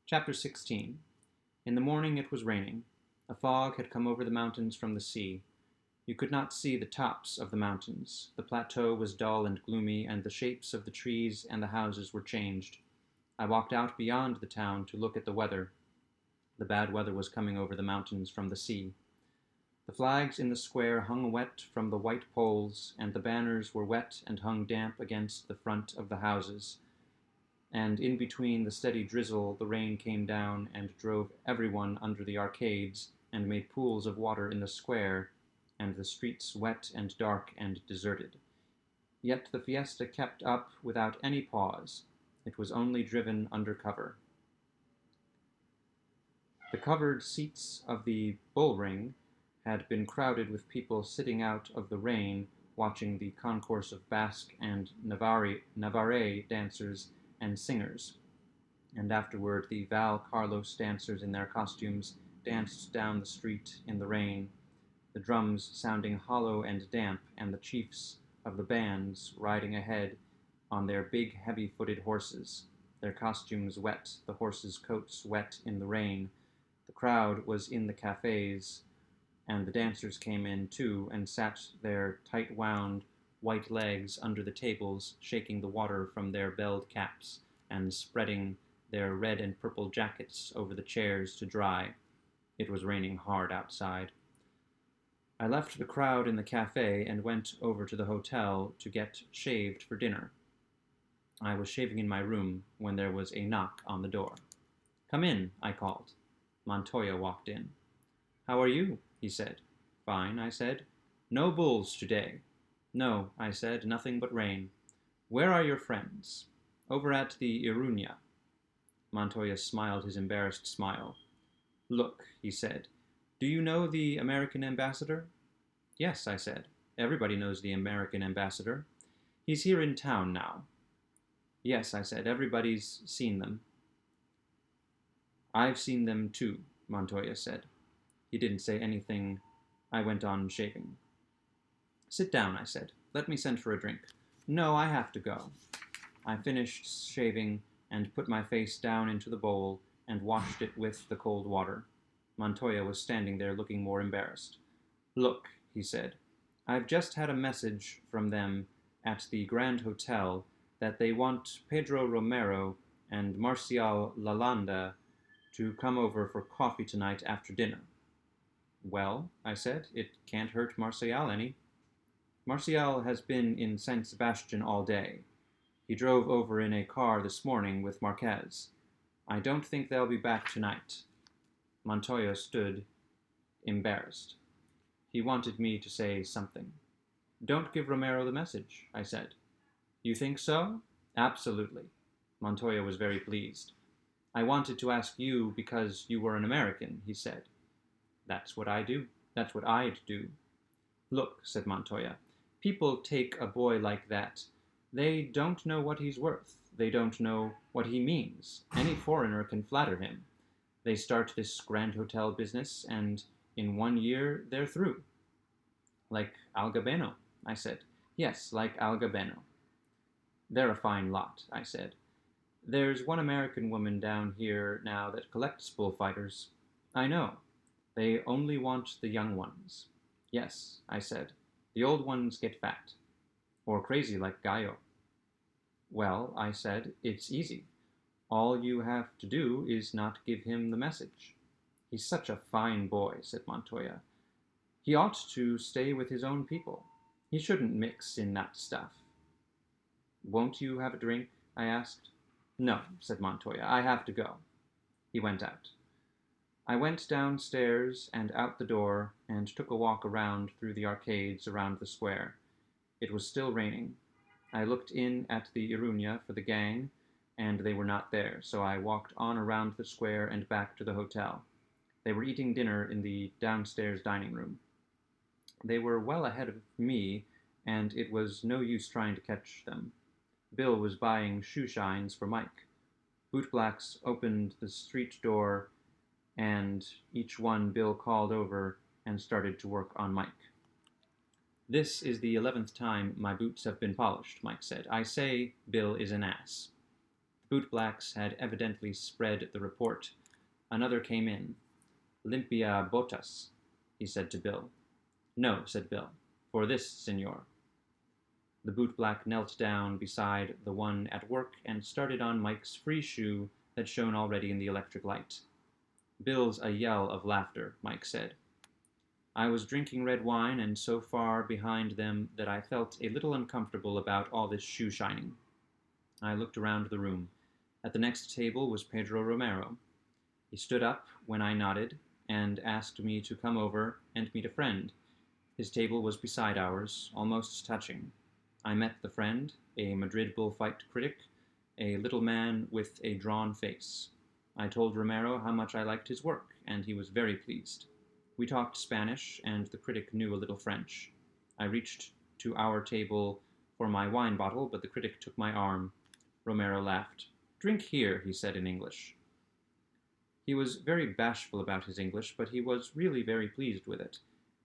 Chapter 16. In the morning it was raining. A fog had come over the mountains from the sea. You could not see the tops of the mountains. The plateau was dull and gloomy, and the shapes of the trees and the houses were changed. I walked out beyond the town to look at the weather. The bad weather was coming over the mountains from the sea. The flags in the square hung wet from the white poles, and the banners were wet and hung damp against the front of the houses. And in between the steady drizzle the rain came down and drove everyone under the arcades and made pools of water in the square, and the streets wet and dark and deserted. Yet the fiesta kept up without any pause. It was only driven under cover. The covered seats of the bull ring had been crowded with people sitting out of the rain, watching the concourse of Basque and Navarre dancers and singers, and afterward the Val Carlos dancers in their costumes danced down the street in the rain, the drums sounding hollow and damp, and the chiefs of the bands riding ahead on their big heavy-footed horses, their costumes wet, the horses' coats wet in the rain. The crowd was in the cafes, and the dancers came in too, and sat their tight-wound white legs under the tables, shaking the water from their belled caps, and spreading their red and purple jackets over the chairs to dry. It was raining hard outside. I left the crowd in the cafe and went over to the hotel to get shaved for dinner. I was shaving in my room when there was a knock on the door. "Come in," I called. Montoya walked in. "How are you?" he said. "Fine," I said. "No bulls today." "No," I said, "nothing but rain." "Where are your friends?" "Over at the Iruña." Montoya smiled his embarrassed smile. "Look," he said, "do you know the American ambassador?" "Yes," I said. "Everybody knows the American ambassador. He's here in town now." "Yes," I said, "everybody's seen them." "I've seen them too," Montoya said. He didn't say anything. I went on shaving. "Sit down," I said. "Let me send for a drink." "No, I have to go." I finished shaving and put my face down into the bowl and washed it with the cold water. Montoya was standing there looking more embarrassed. "Look," he said, "I've just had a message from them at the Grand Hotel that they want Pedro Romero and Marcial Lalanda to come over for coffee tonight after dinner." "Well," I said, "it can't hurt Marcial any." "Marcial has been in San Sebastian all day. He drove over in a car this morning with Marquez. I don't think they'll be back tonight." Montoya stood embarrassed. He wanted me to say something. "Don't give Romero the message," I said. "You think so?" "Absolutely." Montoya was very pleased. "I wanted to ask you because you were an American," he said. That's what I'd do." "Look," said Montoya, "people take a boy like that. They don't know what he's worth. They don't know what he means. Any foreigner can flatter him. They start this Grand Hotel business, and in 1 year they're through." "Like Algabeno," I said. "Yes, like Algabeno." "They're a fine lot," I said. "There's one American woman down here now that collects bullfighters." "I know. They only want the young ones." "Yes," I said. "The old ones get fat. Or crazy like Gallo." "Well," I said, "it's easy. All you have to do is not give him the message." "He's such a fine boy," said Montoya. "He ought to stay with his own people. He shouldn't mix in that stuff." "Won't you have a drink?" I asked. "No," said Montoya. "I have to go." He went out. I went downstairs and out the door and took a walk around through the arcades around the square. It was still raining. I looked in at the Iruña for the gang, and they were not there, so I walked on around the square and back to the hotel. They were eating dinner in the downstairs dining room. They were well ahead of me, and it was no use trying to catch them. Bill was buying shoe shines for Mike. Bootblacks opened the street door, and each one Bill called over and started to work on Mike. "This is the 11th time my boots have been polished," Mike said. "I say Bill is an ass." The bootblacks had evidently spread the report. Another came in. "Limpia botas," he said to Bill. "No," said Bill. "For this, senor." The bootblack knelt down beside the one at work and started on Mike's free shoe that shone already in the electric light. "Bill's a yell of laughter," Mike said. I was drinking red wine and so far behind them that I felt a little uncomfortable about all this shoe shining. I looked around the room. At the next table was Pedro Romero. He stood up when I nodded and asked me to come over and meet a friend. His table was beside ours, almost touching. I met the friend, a Madrid bullfight critic, a little man with a drawn face. I told Romero how much I liked his work, and he was very pleased. We talked Spanish, and the critic knew a little French. I reached to our table for my wine bottle, but the critic took my arm. Romero laughed. "Drink here," he said in English. He was very bashful about his English, but he was really very pleased with it.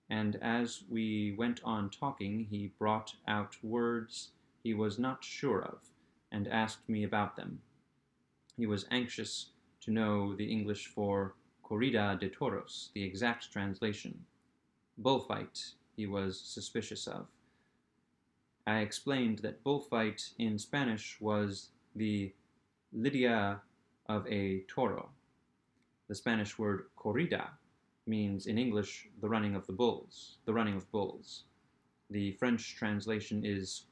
And as we went on talking, he brought out words he was not sure of, and asked me about them. He was anxious to know the English for corrida de toros, the exact translation. Bullfight he was suspicious of. I explained that bullfight in Spanish was the lidia of a toro. The Spanish word corrida means in English the running of bulls. The French translation is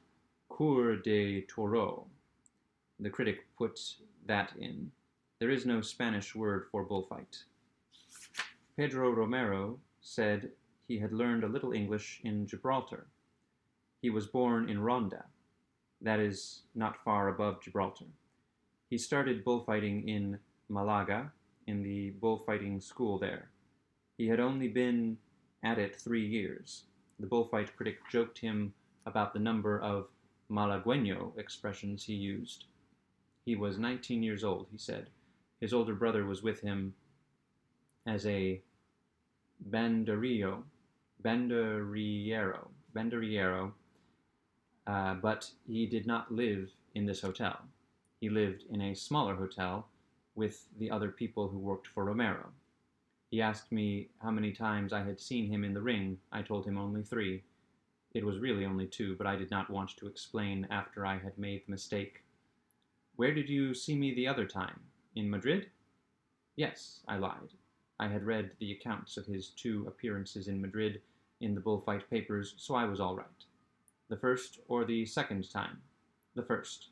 cour de taureau. The critic put that in. There is no Spanish word for bullfight. Pedro Romero said he had learned a little English in Gibraltar. He was born in Ronda, that is not far above Gibraltar. He started bullfighting in Malaga, in the bullfighting school there. He had only been at it 3 years. The bullfight critic joked him about the number of malagueño expressions he used. He was 19 years old, he said. His older brother was with him as a banderillero, but he did not live in this hotel. He lived in a smaller hotel with the other people who worked for Romero. He asked me how many times I had seen him in the ring. I told him only 3. It was really only 2, but I did not want to explain after I had made the mistake. "Where did you see me the other time? In Madrid?" "Yes," I lied. I had read the accounts of his 2 appearances in Madrid in the bullfight papers, so I was all right. "The first or the second time?" "The first."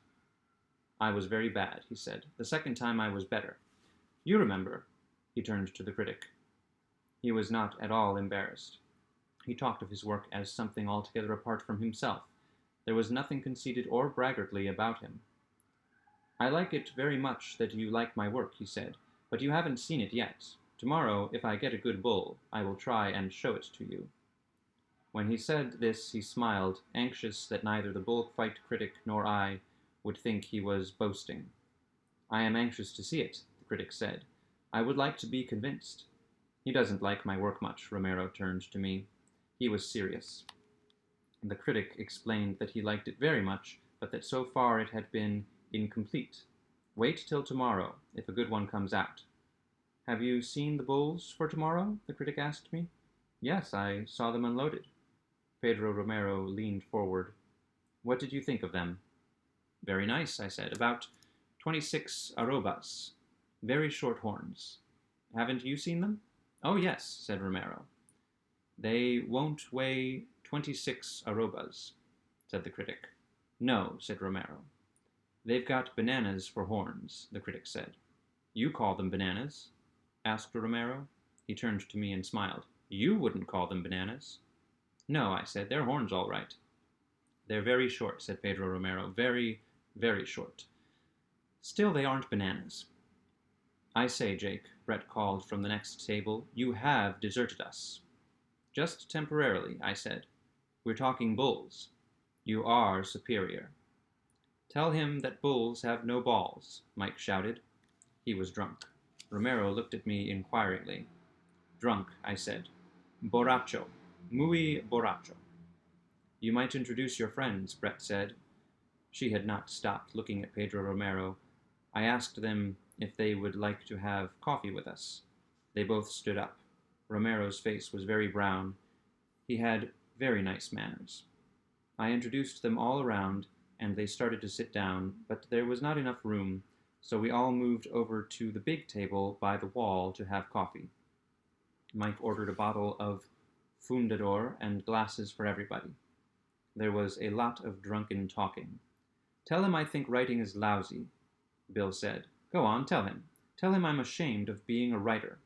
"I was very bad," he said. "The second time I was better. You remember." He turned to the critic. He was not at all embarrassed. He talked of his work as something altogether apart from himself. There was nothing conceited or braggartly about him. "I like it very much that you like my work," he said, "but you haven't seen it yet. Tomorrow, if I get a good bull, I will try and show it to you." When he said this, he smiled, anxious that neither the bullfight critic nor I would think he was boasting. "I am anxious to see it," the critic said. "I would like to be convinced." "He doesn't like my work much." Romero turned to me. He was serious. The critic explained that he liked it very much, but that so far it had been incomplete. "Wait till tomorrow, if a good one comes out." "Have you seen the bulls for tomorrow?" the critic asked me. "Yes, I saw them unloaded." Pedro Romero leaned forward. "What did you think of them?" "Very nice," I said. "About 26 arrobas. Very short horns. Haven't you seen them?" "Oh, yes," said Romero. "They won't weigh 26 arrobas," said the critic. "No," said Romero. "They've got bananas for horns," the critic said. "You call them bananas?" asked Romero. He turned to me and smiled. "You wouldn't call them bananas." "No," I said. "They're horns all right." "They're very short," said Pedro Romero. "Very, very short. Still, they aren't bananas." "I say, Jake," Brett called from the next table, "you have deserted us." "Just temporarily," I said. "We're talking bulls." "You are superior." "Tell him that bulls have no balls," Mike shouted. He was drunk. Romero looked at me inquiringly. "Drunk," I said. "Borracho. Muy borracho." "You might introduce your friends," Brett said. She had not stopped looking at Pedro Romero. I asked them if they would like to have coffee with us. They both stood up. Romero's face was very brown. He had very nice manners. I introduced them all around, and they started to sit down, but there was not enough room, so we all moved over to the big table by the wall to have coffee. Mike ordered a bottle of Fundador and glasses for everybody. There was a lot of drunken talking. "Tell him I think writing is lousy," Bill said. "Go on, tell him. Tell him I'm ashamed of being a writer."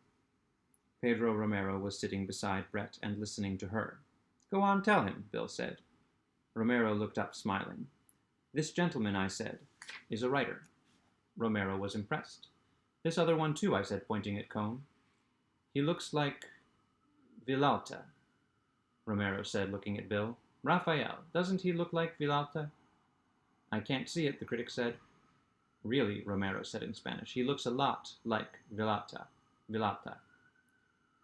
Pedro Romero was sitting beside Brett and listening to her. "Go on, tell him," Bill said. Romero looked up, smiling. "This gentleman," I said, "is a writer." Romero was impressed. "This other one too," I said, pointing at Cone. "He looks like Villalta," Romero said, looking at Bill. "Raphael, doesn't he look like Villalta?" "I can't see it," the critic said. "Really," Romero said in Spanish, "he looks a lot like Villalta.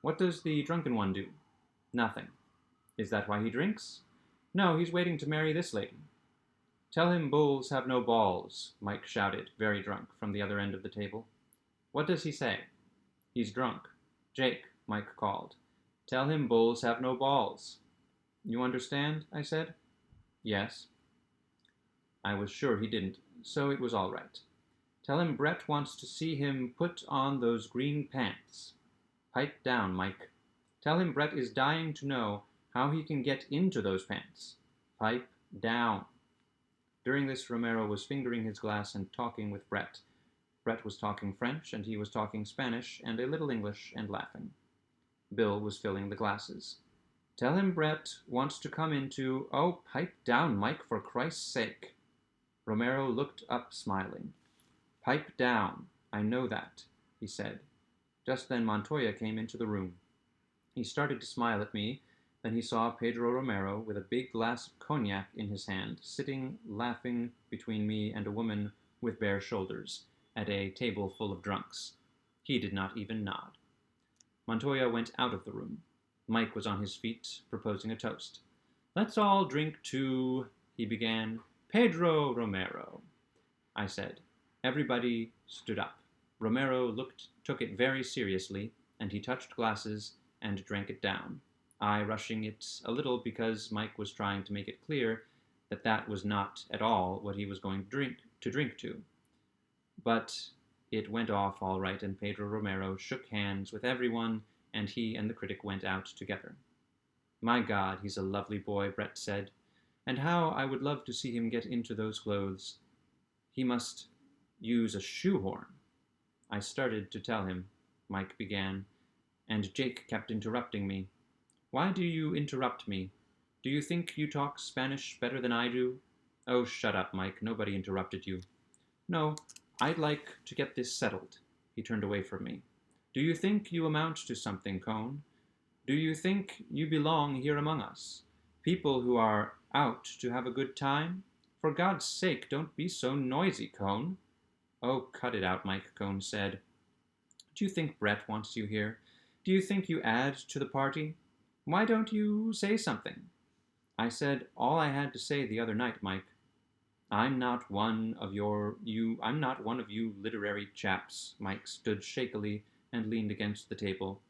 What does the drunken one do?" "Nothing." "Is that why he drinks?" "No, he's waiting to marry this lady." "Tell him bulls have no balls," Mike shouted, very drunk, from the other end of the table. "What does he say?" "He's drunk." "Jake," Mike called, "tell him bulls have no balls." "You understand?" I said. "Yes." I was sure he didn't, so it was all right. "Tell him Brett wants to see him put on those green pants." "Pipe down, Mike." "Tell him Brett is dying to know how he can get into those pants." "Pipe down." During this, Romero was fingering his glass and talking with Brett. Brett was talking French, and he was talking Spanish, and a little English, and laughing. Bill was filling the glasses. "Tell him Brett wants to come into—" "Oh, pipe down, Mike, for Christ's sake." Romero looked up, smiling. "Pipe down. I know that," he said. Just then Montoya came into the room. He started to smile at me. Then he saw Pedro Romero with a big glass of cognac in his hand, sitting laughing between me and a woman with bare shoulders, at a table full of drunks. He did not even nod. Montoya went out of the room. Mike was on his feet, proposing a toast. "Let's all drink to," he began, "Pedro Romero," I said. Everybody stood up. Romero took it very seriously, and he touched glasses and drank it down. I rushing it a little because Mike was trying to make it clear that that was not at all what he was going to drink to. But it went off all right, and Pedro Romero shook hands with everyone, and he and the critic went out together. "My God, he's a lovely boy," Brett said, "and how I would love to see him get into those clothes. He must use a shoehorn." I started to tell him, Mike began, and Jake kept interrupting me. "Why do you interrupt me? Do you think you talk Spanish better than I do?" "Oh, shut up, Mike. Nobody interrupted you." "No, I'd like to get this settled." He turned away from me. "Do you think you amount to something, Cone? Do you think you belong here among us? People who are out to have a good time? For God's sake, don't be so noisy, Cone." "Oh, cut it out, Mike," Cone said. "Do you think Brett wants you here? Do you think you add to the party? Why don't you say something?" I said all I had to say the other night, Mike. I'm not one of you literary chaps." Mike stood shakily and leaned against the table.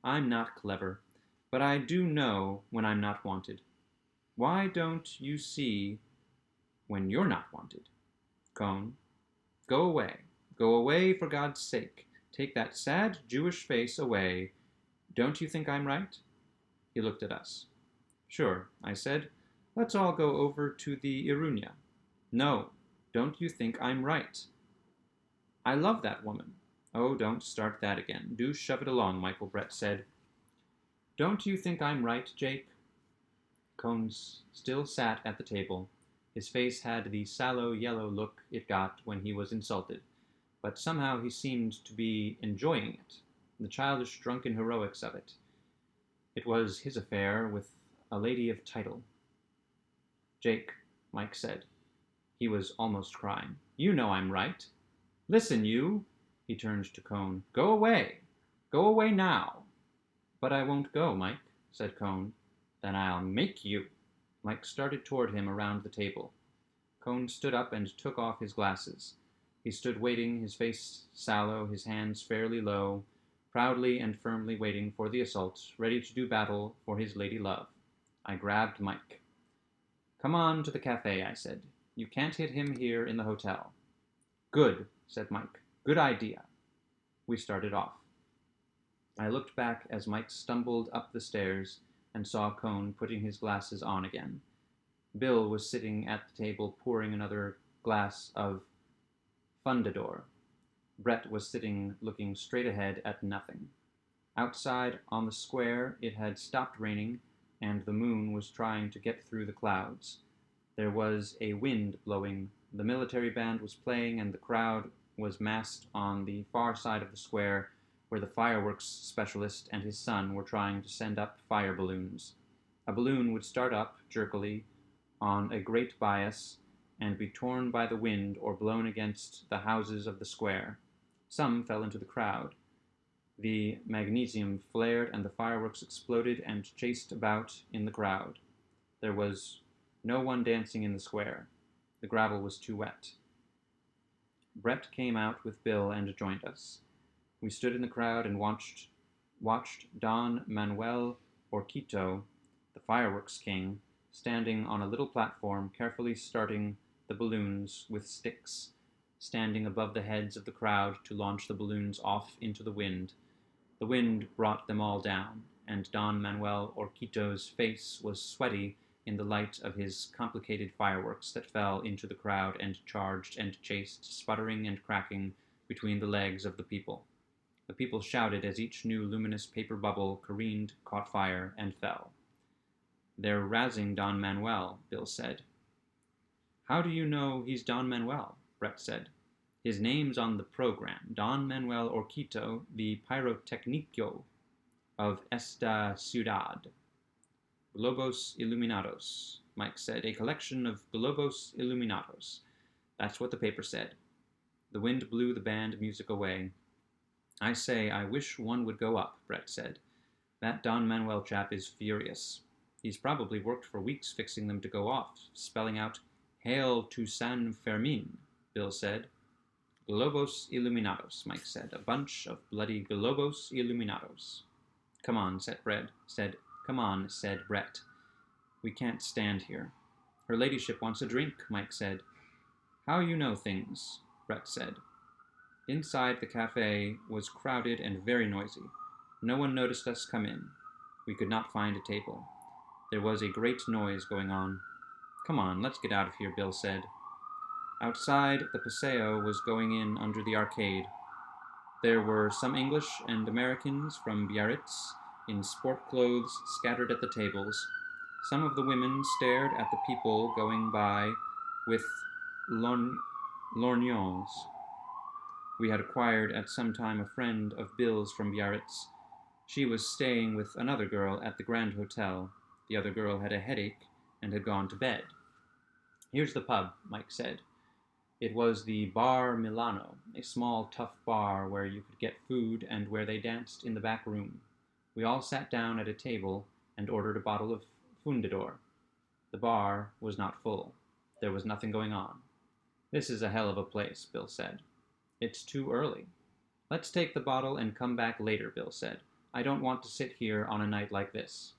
"I'm not clever, but I do know when I'm not wanted. Why don't you see when you're not wanted? Cone, go away. Go away, for God's sake. Take that sad Jewish face away. Don't you think I'm right?" He looked at us. "Sure," I said. "Let's all go over to the Iruña." "No, don't you think I'm right?" "I love that woman." "Oh, don't start that again. Do shove it along," Michael Brett said. "Don't you think I'm right, Jake?" Cones still sat at the table. His face had the sallow yellow look it got when he was insulted, but somehow he seemed to be enjoying it, the childish drunken heroics of it. It was his affair with a lady of title. "Jake," Mike said. He was almost crying. "You know I'm right. Listen, you." He turned to Cone. "Go away. Go away now." "But I won't go, Mike," said Cone. "Then I'll make you." Mike started toward him around the table. Cone stood up and took off his glasses. He stood waiting, his face sallow, his hands fairly low, proudly and firmly waiting for the assault, ready to do battle for his lady love. I grabbed Mike. "Come on to the cafe," I said. "You can't hit him here in the hotel." "Good," said Mike. "Good idea." We started off. I looked back as Mike stumbled up the stairs and saw Cone putting his glasses on again. Bill was sitting at the table pouring another glass of Fundador. Brett was sitting looking straight ahead at nothing. Outside on the square it had stopped raining, and the moon was trying to get through the clouds. There was a wind blowing, the military band was playing, and the crowd was massed on the far side of the square where the fireworks specialist and his son were trying to send up fire balloons. A balloon would start up, jerkily, on a great bias, and be torn by the wind or blown against the houses of the square. Some fell into the crowd. The magnesium flared and the fireworks exploded and chased about in the crowd. There was no one dancing in the square. The gravel was too wet. Brett came out with Bill and joined us. We stood in the crowd and watched Don Manuel Orquito, the fireworks king, standing on a little platform, carefully starting the balloons with sticks, standing above the heads of the crowd to launch the balloons off into the wind. The wind brought them all down, and Don Manuel Orquito's face was sweaty in the light of his complicated fireworks that fell into the crowd and charged and chased, sputtering and cracking between the legs of the people. The people shouted as each new luminous paper bubble careened, caught fire, and fell. "They're razzing Don Manuel," Bill said. "How do you know he's Don Manuel?" Brett said. "His name's on the program. Don Manuel Orquito, the pyrotecnico of esta ciudad." "Globos Illuminados," Mike said. "A collection of globos illuminados." That's what the paper said. The wind blew the band music away. "I say, I wish one would go up," Brett said. "That Don Manuel chap is furious. He's probably worked for weeks fixing them to go off, spelling out, 'Hail to San Fermin,'" Bill said. "Globos Illuminados," Mike said. "A bunch of bloody globos illuminados." "Come on," said Brett. "Come on," said Brett. "We can't stand here." "Her ladyship wants a drink," Mike said. "How you know things," Brett said. Inside the cafe was crowded and very noisy. No one noticed us come in. We could not find a table. There was a great noise going on. "Come on, let's get out of here," Bill said. Outside, the paseo was going in under the arcade. There were some English and Americans from Biarritz in sport clothes scattered at the tables. Some of the women stared at the people going by with lorgnons. We had acquired at some time a friend of Bill's from Biarritz. She was staying with another girl at the Grand Hotel. The other girl had a headache and had gone to bed. "Here's the pub," Mike said. It was the Bar Milano, a small, tough bar where you could get food and where they danced in the back room. We all sat down at a table and ordered a bottle of Fundador. The bar was not full. There was nothing going on. "This is a hell of a place," Bill said. "It's too early." "Let's take the bottle and come back later," Bill said. "I don't want to sit here on a night like this."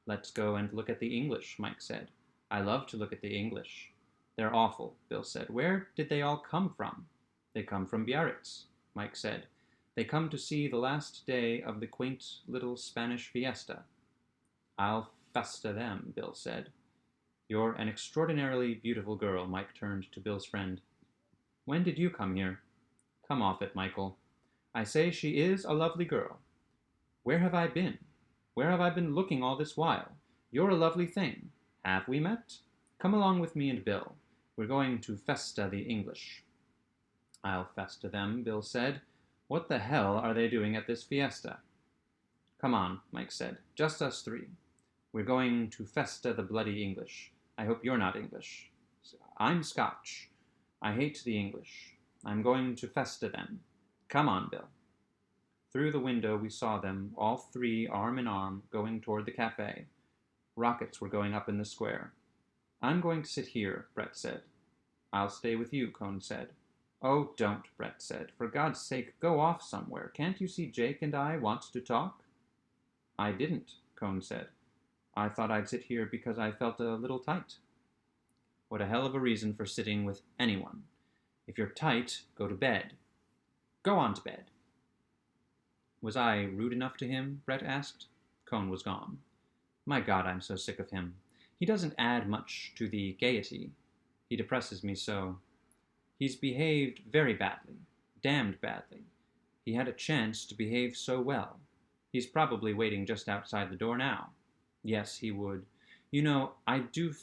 "Let's go and look at the English," Mike said. "I love to look at the English." "They're awful," Bill said. "Where did they all come from?" "They come from Biarritz," Mike said. "They come to see the last day of the quaint little Spanish fiesta." "I'll festa them," Bill said. "You're an extraordinarily beautiful girl," Mike turned to Bill's friend. "When did you come here?" "Come off it, Michael." "I say she is a lovely girl." "Where have I been? Where have I been looking all this while? You're a lovely thing. Have we met? Come along with me and Bill. We're going to festa the English." "I'll festa them," Bill said. "What the hell are they doing at this fiesta?" "Come on," Mike said. "Just us three. We're going to festa the bloody English. I hope you're not English." "I'm Scotch. I hate the English. I'm going to festa them. Come on, Bill." Through the window we saw them, all three arm in arm, going toward the cafe. Rockets were going up in the square. "I'm going to sit here," Brett said. "I'll stay with you," Cone said. Oh, don't, Brett said. For God's sake, go off somewhere. Can't you see Jake and I want to talk? I didn't, Cone said. I thought I'd sit here because I felt a little tight. What a hell of a reason for sitting with anyone. If you're tight, go to bed. Go on to bed. Was I rude enough to him? Brett asked. Cone was gone. My God, I'm so sick of him. He doesn't add much to the gaiety. He depresses me so. He's behaved very badly. Damned badly. He had a chance to behave so well. He's probably waiting just outside the door now. Yes, he would. You know, I do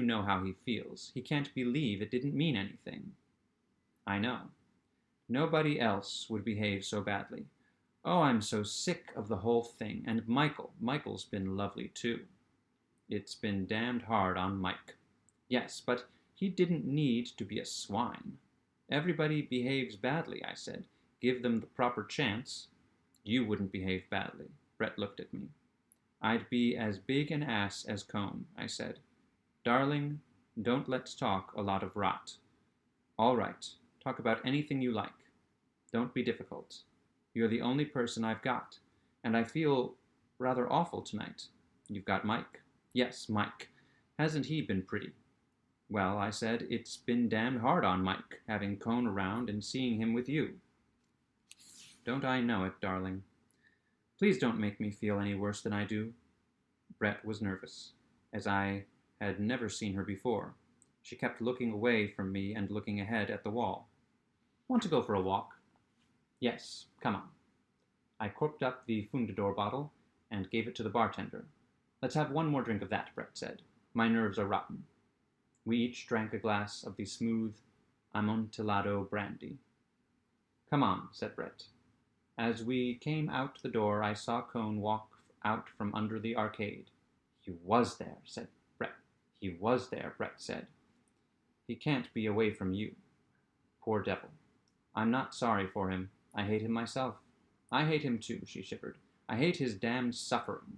know how he feels. He can't believe it didn't mean anything. I know. Nobody else would behave so badly. Oh, I'm so sick of the whole thing. And Michael's been lovely too. It's been damned hard on Mike. Yes, but he didn't need to be a swine. Everybody behaves badly, I said. Give them the proper chance. You wouldn't behave badly. Brett looked at me. I'd be as big an ass as Cone, I said. Darling, don't let's talk a lot of rot. All right, talk about anything you like. Don't be difficult. You're the only person I've got, and I feel rather awful tonight. You've got Mike. Yes, Mike. Hasn't he been pretty? Well, I said, it's been damned hard on Mike, having Cone around and seeing him with you. Don't I know it, darling? Please don't make me feel any worse than I do. Brett was nervous, as I had never seen her before. She kept looking away from me and looking ahead at the wall. Want to go for a walk? Yes, come on. I corked up the Fundador bottle and gave it to the bartender. Let's have one more drink of that, Brett said. My nerves are rotten. We each drank a glass of the smooth Amontillado brandy. Come on, said Brett. As we came out the door, I saw Cone walk out from under the arcade. He was there, said Brett. He was there, Brett said. He can't be away from you. Poor devil. I'm not sorry for him. I hate him myself. I hate him too, she shivered. I hate his damned suffering.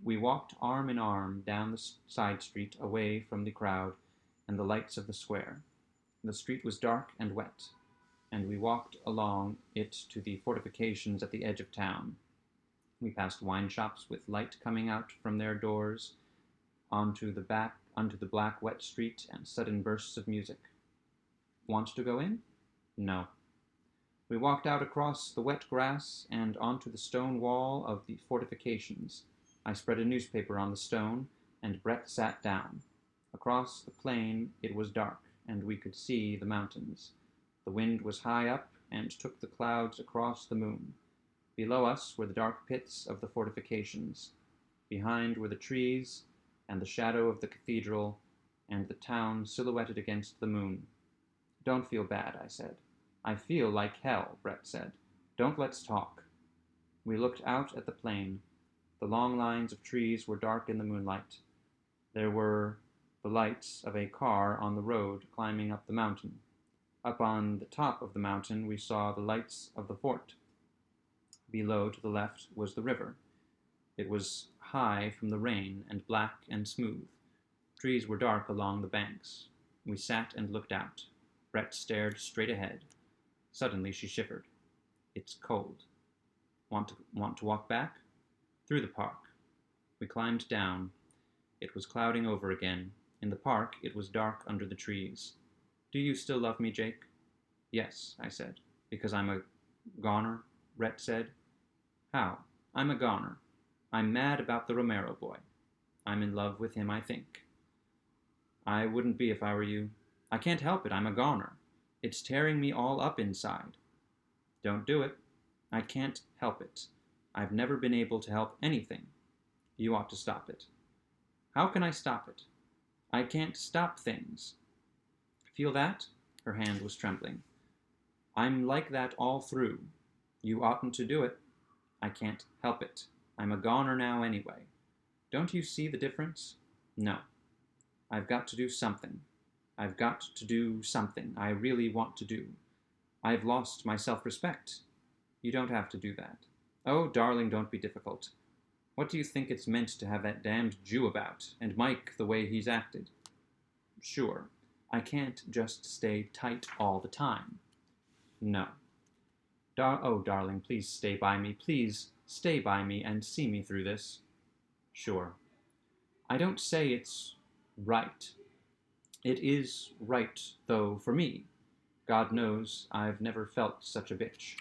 We walked arm in arm down the side street away from the crowd and the lights of the square. The street was dark and wet, and we walked along it to the fortifications at the edge of town. We passed wine shops with light coming out from their doors onto the black wet street and sudden bursts of music. Want to go in? No. We walked out across the wet grass and onto the stone wall of the fortifications. I spread a newspaper on the stone, and Brett sat down. Across the plain it was dark, and we could see the mountains. The wind was high up and took the clouds across the moon. Below us were the dark pits of the fortifications. Behind were the trees and the shadow of the cathedral and the town silhouetted against the moon. Don't feel bad, I said. I feel like hell, Brett said. Don't let's talk. We looked out at the plain. The long lines of trees were dark in the moonlight. There were the lights of a car on the road climbing up the mountain. Up on the top of the mountain we saw the lights of the fort. Below, to the left, was the river. It was high from the rain and black and smooth. Trees were dark along the banks. We sat and looked out. Brett stared straight ahead. Suddenly she shivered. It's cold. Want to walk back? Through the park. We climbed down. It was clouding over again. In the park it was dark under the trees. Do you still love me, Jake? Yes, I said. Because I'm a goner, Brett said. How? I'm a goner. I'm mad about the Romero boy. I'm in love with him, I think. I wouldn't be if I were you. I can't help it. I'm a goner. It's tearing me all up inside. Don't do it. I can't help it. I've never been able to help anything. You ought to stop it. How can I stop it? I can't stop things. Feel that? Her hand was trembling. I'm like that all through. You oughtn't to do it. I can't help it. I'm a goner now anyway. Don't you see the difference? No. I've got to do something. I've got to do something I really want to do. I've lost my self-respect. You don't have to do that. Oh, darling, don't be difficult. What do you think it's meant to have that damned Jew about, and Mike the way he's acted? Sure. I can't just stay tight all the time. No. Oh, darling, please stay by me. Please stay by me and see me through this. Sure. I don't say it's right. It is right, though, for me. God knows I've never felt such a bitch.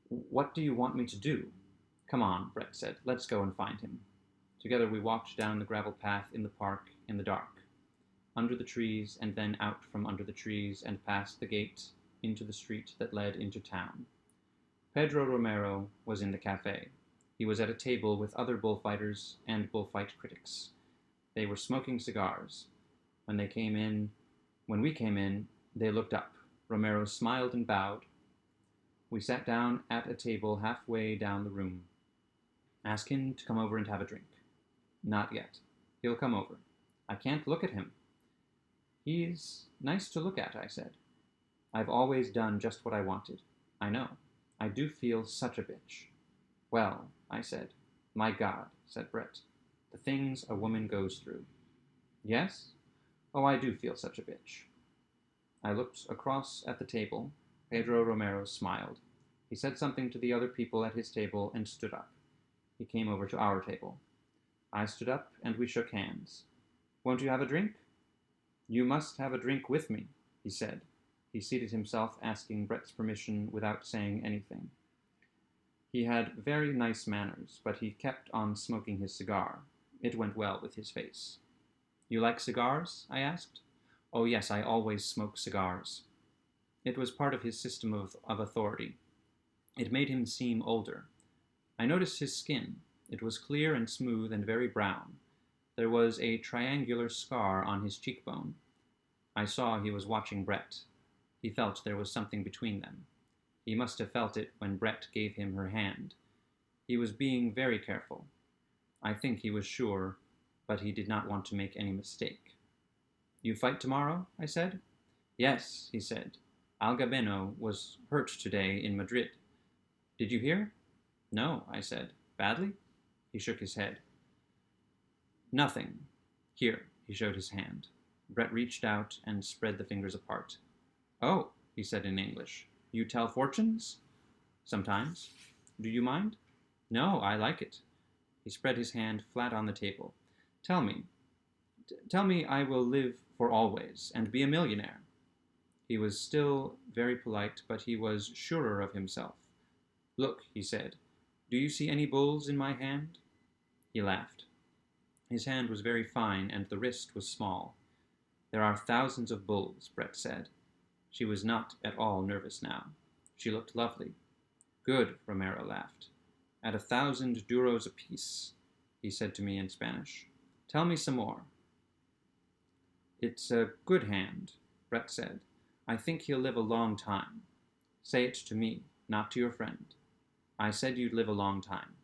What do you want me to do? Come on, Brett said. Let's go and find him. Together we walked down the gravel path in the park in the dark, under the trees and then out from under the trees and past the gate into the street that led into town. Pedro Romero was in the cafe. He was at a table with other bullfighters and bullfight critics. They were smoking cigars. When we came in, they looked up. Romero smiled and bowed. We sat down at a table halfway down the room. Ask him to come over and have a drink. Not yet. He'll come over. I can't look at him. He's nice to look at, I said. I've always done just what I wanted. I know. I do feel such a bitch. Well, I said. My God, said Brett. The things a woman goes through. Yes? Oh, I do feel such a bitch. I looked across at the table. Pedro Romero smiled. He said something to the other people at his table and stood up. He came over to our table. I stood up and we shook hands. Won't you have a drink? You must have a drink with me, he said. He seated himself, asking Brett's permission without saying anything. He had very nice manners, but he kept on smoking his cigar. It went well with his face. You like cigars? I asked. Oh, yes, I always smoke cigars. It was part of his system of authority. It made him seem older. I noticed his skin. It was clear and smooth and very brown. There was a triangular scar on his cheekbone. I saw he was watching Brett. He felt there was something between them. He must have felt it when Brett gave him her hand. He was being very careful. I think he was sure, but he did not want to make any mistake. You fight tomorrow? I said. Yes, he said. Algabeno was hurt today in Madrid. Did you hear? No, I said. Badly? He shook his head. Nothing. Here, he showed his hand. Brett reached out and spread the fingers apart. Oh, he said in English. You tell fortunes? Sometimes. Do you mind? No, I like it. He spread his hand flat on the table. Tell me I will live for always and be a millionaire. He was still very polite, but he was surer of himself. Look, he said, do you see any bulls in my hand? He laughed. His hand was very fine, and the wrist was small. There are thousands of bulls, Brett said. She was not at all nervous now. She looked lovely. Good, Romero laughed. At 1,000 duros apiece, he said to me in Spanish. Tell me some more. It's a good hand, Brett said. I think he'll live a long time. Say it to me, not to your friend. I said you'd live a long time.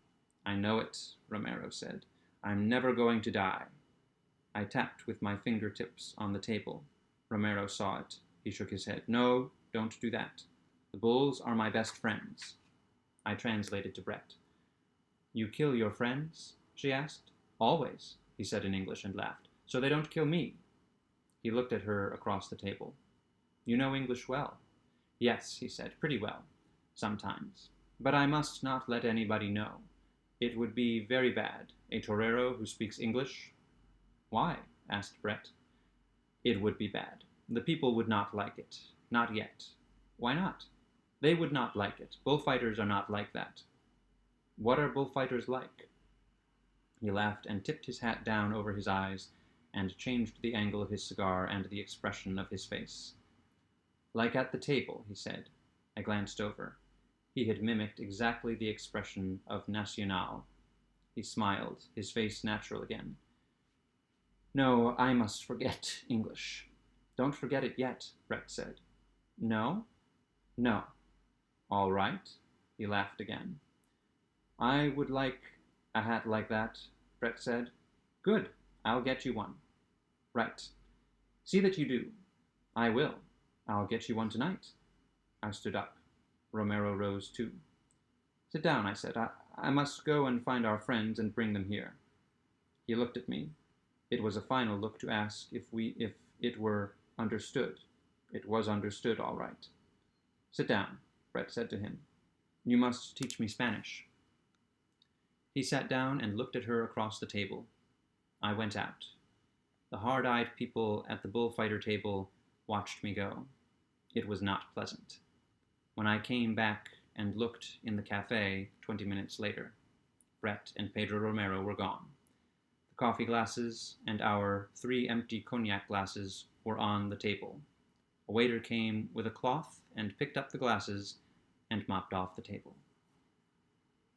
I know it, Romero said. I'm never going to die. I tapped with my fingertips on the table. Romero saw it. He shook his head. No, don't do that. The bulls are my best friends. I translated to Brett. You kill your friends? She asked. Always, he said in English and laughed. So they don't kill me. He looked at her across the table. You know English well. Yes, he said, pretty well. Sometimes. But I must not let anybody know. It would be very bad. A torero who speaks English? Why? Asked Brett. It would be bad. The people would not like it. Not yet. Why not? They would not like it. Bullfighters are not like that. What are bullfighters like? He laughed and tipped his hat down over his eyes and changed the angle of his cigar and the expression of his face. Like at the table, he said. I glanced over. He had mimicked exactly the expression of Nacional. He smiled, his face natural again. No, I must forget English. Don't forget it yet, Brett said. No? No. All right. He laughed again. I would like a hat like that, Brett said. Good. I'll get you one. Right. See that you do. I will. I'll get you one tonight. I stood up. Romero rose too. Sit down, I said. I must go and find our friends and bring them here. He looked at me. It was a final look to ask if it were understood. It was understood, all right. Sit down, Brett said to him. You must teach me Spanish. He sat down and looked at her across the table. I went out. The hard-eyed people at the bullfighter table watched me go. It was not pleasant. When I came back and looked in the cafe 20 minutes later, Brett and Pedro Romero were gone. The coffee glasses and our 3 empty cognac glasses were on the table. A waiter came with a cloth and picked up the glasses and mopped off the table.